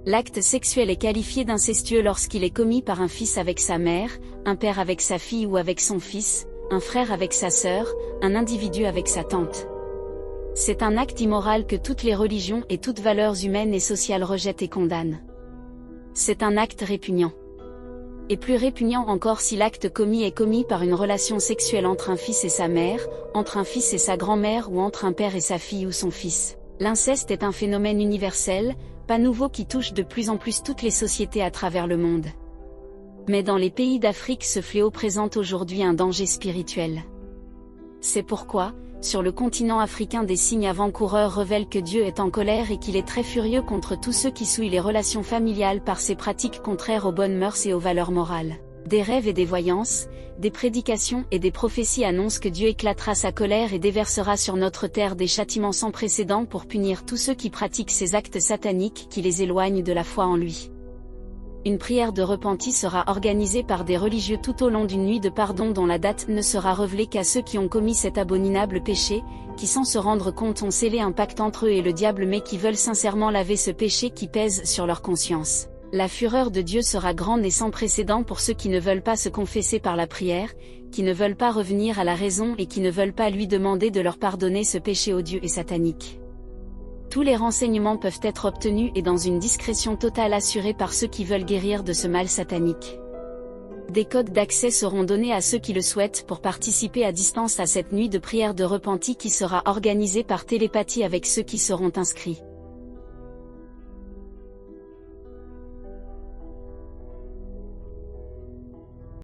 L'acte sexuel est qualifié d'incestueux lorsqu'il est commis par un fils avec sa mère, un père avec sa fille ou avec son fils, un frère avec sa sœur, un individu avec sa tante. C'est un acte immoral que toutes les religions et toutes valeurs humaines et sociales rejettent et condamnent. C'est un acte répugnant. Et plus répugnant encore si l'acte commis est commis par une relation sexuelle entre un fils et sa mère, entre un fils et sa grand-mère ou entre un père et sa fille ou son fils. L'inceste est un phénomène universel, pas nouveau qui touche de plus en plus toutes les sociétés à travers le monde. Mais dans les pays d'Afrique ce fléau présente aujourd'hui un danger spirituel. C'est pourquoi, sur le continent africain des signes avant-coureurs révèlent que Dieu est en colère et qu'il est très furieux contre tous ceux qui souillent les relations familiales par ces pratiques contraires aux bonnes mœurs et aux valeurs morales. Des rêves et des voyances, des prédications et des prophéties annoncent que Dieu éclatera sa colère et déversera sur notre terre des châtiments sans précédent pour punir tous ceux qui pratiquent ces actes sataniques qui les éloignent de la foi en lui. Une prière de repenti sera organisée par des religieux tout au long d'une nuit de pardon dont la date ne sera révélée qu'à ceux qui ont commis cet abominable péché, qui sans se rendre compte ont scellé un pacte entre eux et le diable mais qui veulent sincèrement laver ce péché qui pèse sur leur conscience. La fureur de Dieu sera grande et sans précédent pour ceux qui ne veulent pas se confesser par la prière, qui ne veulent pas revenir à la raison et qui ne veulent pas lui demander de leur pardonner ce péché odieux et satanique. Tous les renseignements peuvent être obtenus et dans une discrétion totale assurée par ceux qui veulent guérir de ce mal satanique. Des codes d'accès seront donnés à ceux qui le souhaitent pour participer à distance à cette nuit de prière de repenti qui sera organisée par télépathie avec ceux qui seront inscrits.